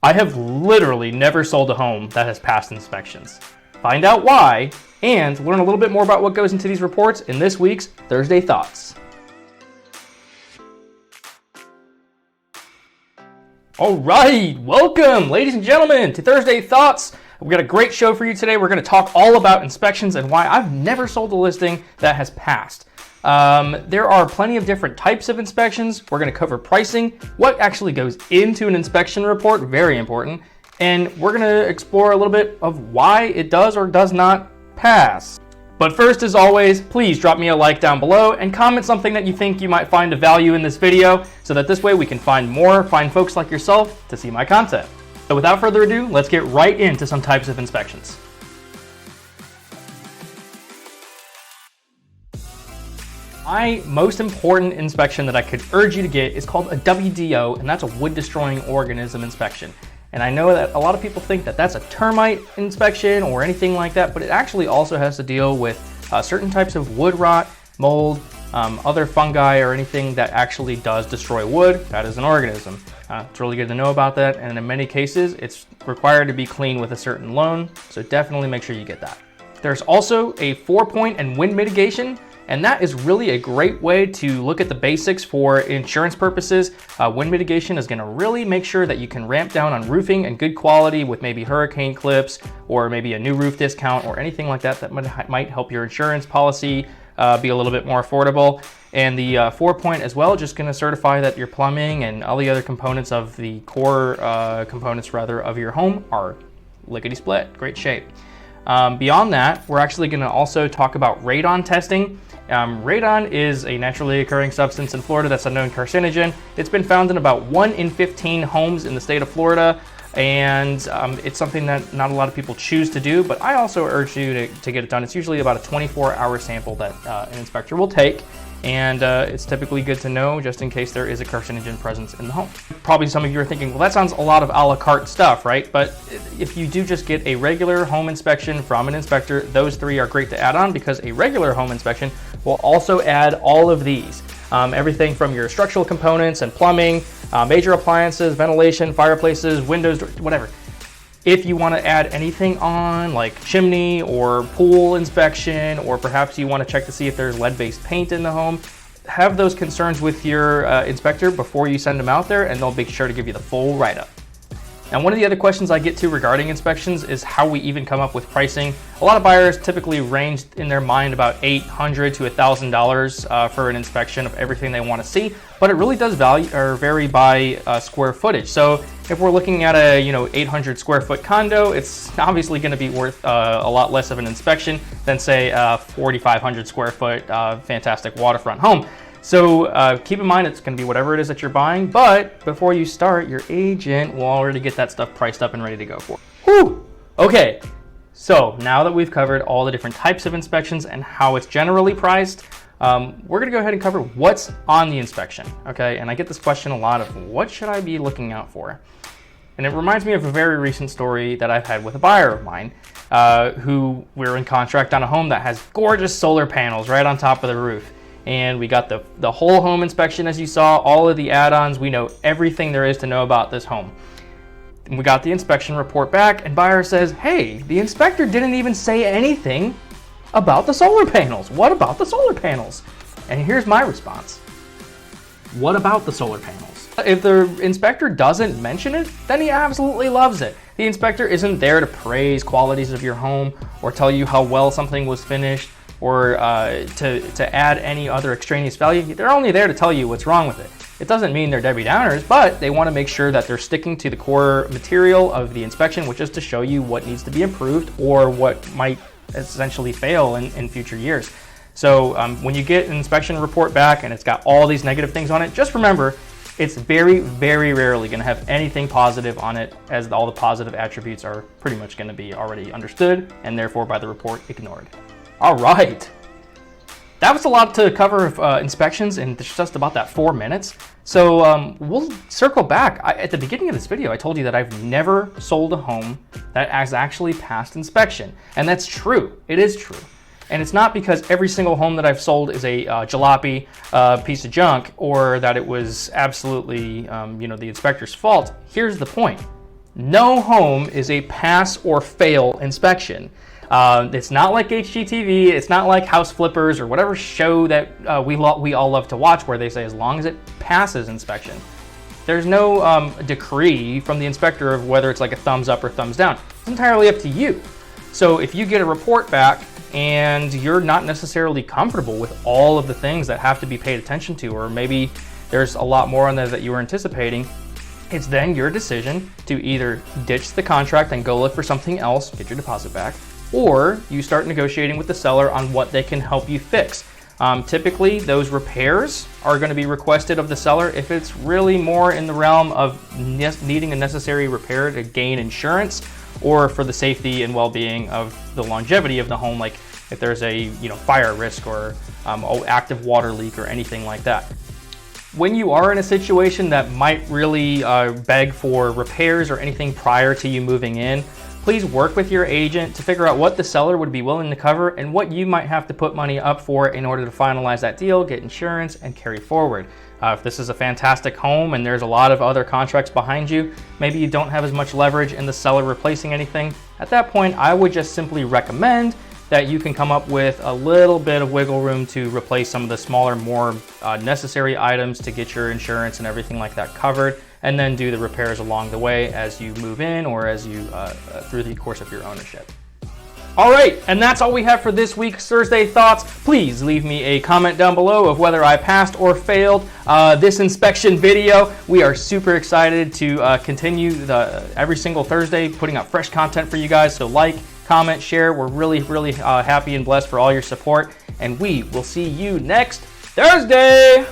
I have literally never sold a home that has passed inspections. Find out why and learn a little bit more about what goes into these reports in this week's Thursday Thoughts. All right, welcome, ladies and gentlemen, to Thursday Thoughts. We've got a great show for you today. We're going to talk all about inspections and why I've never sold a listing that has passed. There are plenty of different types of inspections. We're going to cover pricing, what actually goes into an inspection report, very important, and we're going to explore a little bit of why it does or does not pass. But first, as always, please drop me a like down below and comment something that you think you might find of value in this video so that this way we can find folks like yourself to see my content. So without further ado, let's get right into some types of inspections. My most important inspection that I could urge you to get is called a WDO, and that's a wood destroying organism inspection. And I know that a lot of people think that that's a termite inspection or anything like that, but it actually also has to deal with certain types of wood rot, mold, other fungi, or anything that actually does destroy wood. That is an organism. It's really good to know about that, and in many cases, it's required to be cleaned with a certain loan, so definitely make sure you get that. There's also a 4-point and wind mitigation, and that is really a great way to look at the basics for insurance purposes. Wind mitigation is going to really make sure that you can ramp down on roofing and good quality with maybe hurricane clips or maybe a new roof discount or anything like that that might help your insurance policy be a little bit more affordable. And the 4-point as well, just going to certify that your plumbing and all the other components of the core components of your home are lickety split, great shape. Beyond that, we're actually going to also talk about radon testing. Radon is a naturally occurring substance in Florida that's a known carcinogen. It's been found in about 1 in 15 homes in the state of Florida, and it's something that not a lot of people choose to do, but I also urge you to get it done. It's usually about a 24-hour sample that an inspector will take, and it's typically good to know just in case there is a carcinogen presence in the home. Probably some of you are thinking, well, that sounds a lot of a la carte stuff, right? But if you do just get a regular home inspection from an inspector, those 3 are great to add on because a regular home inspection will also add all of these. Everything from your structural components and plumbing, major appliances, ventilation, fireplaces, windows, whatever. If you want to add anything on like chimney or pool inspection, or perhaps you want to check to see if there's lead-based paint in the home, have those concerns with your inspector before you send them out there, and they'll be sure to give you the full write-up. Now, one of the other questions I get to regarding inspections is how we even come up with pricing. A lot of buyers typically range in their mind about $800 to $1,000 for an inspection of everything they want to see, but it really does vary by square footage. So if we're looking at a 800 square foot condo, it's obviously going to be worth a lot less of an inspection than say a 4,500 square foot fantastic waterfront home. So keep in mind it's going to be whatever it is that you're buying, but before you start, your agent will already get that stuff priced up and ready to go for. Whew! Okay, so now that we've covered all the different types of inspections and how it's generally priced, we're going to go ahead and cover what's on the inspection, okay? And I get this question a lot of what should I be looking out for? And it reminds me of a very recent story that I've had with a buyer of mine who we're in contract on a home that has gorgeous solar panels right on top of the roof. And we got the whole home inspection, as you saw, all of the add-ons. We know everything there is to know about this home. And we got the inspection report back, and buyer says, hey, the inspector didn't even say anything about the solar panels. What about the solar panels? And here's my response. What about the solar panels? If the inspector doesn't mention it, then he absolutely loves it. The inspector isn't there to praise qualities of your home or tell you how well something was finished, or to add any other extraneous value. They're only there to tell you what's wrong with it. It doesn't mean they're Debbie Downers, but they want to make sure that they're sticking to the core material of the inspection, which is to show you what needs to be improved or what might essentially fail in future years. So when you get an inspection report back and it's got all these negative things on it, just remember, it's very, very rarely going to have anything positive on it, as all the positive attributes are pretty much going to be already understood and therefore by the report ignored. All right, that was a lot to cover of inspections in just about that 4 minutes. So we'll circle back. At the beginning of this video, I told you that I've never sold a home that has actually passed inspection. And that's true, it is true. And it's not because every single home that I've sold is a jalopy piece of junk, or that it was absolutely the inspector's fault. Here's the point. No home is a pass or fail inspection. It's not like HGTV, it's not like House Flippers or whatever show that we all love to watch where they say as long as it passes inspection. There's no decree from the inspector of whether it's like a thumbs up or thumbs down. It's entirely up to you. So if you get a report back and you're not necessarily comfortable with all of the things that have to be paid attention to, or maybe there's a lot more on there that you were anticipating, it's then your decision to either ditch the contract and go look for something else, get your deposit back, or you start negotiating with the seller on what they can help you fix. Typically, those repairs are going to be requested of the seller if it's really more in the realm of needing a necessary repair to gain insurance, or for the safety and well-being of the longevity of the home, like if there's a fire risk or active water leak or anything like that. When you are in a situation that might really beg for repairs or anything prior to you moving in, please work with your agent to figure out what the seller would be willing to cover and what you might have to put money up for in order to finalize that deal, get insurance, and carry forward. If this is a fantastic home and there's a lot of other contracts behind you, maybe you don't have as much leverage in the seller replacing anything. At that point, I would just simply recommend that you can come up with a little bit of wiggle room to replace some of the smaller, more necessary items to get your insurance and everything like that covered, and then do the repairs along the way as you move in or as you through the course of your ownership. All right, and that's all we have for this week's Thursday Thoughts. Please leave me a comment down below of whether I passed or failed this inspection video. We are super excited to continue every single Thursday putting out fresh content for you guys. So like, comment, share. We're really happy and blessed for all your support. And we will see you next Thursday.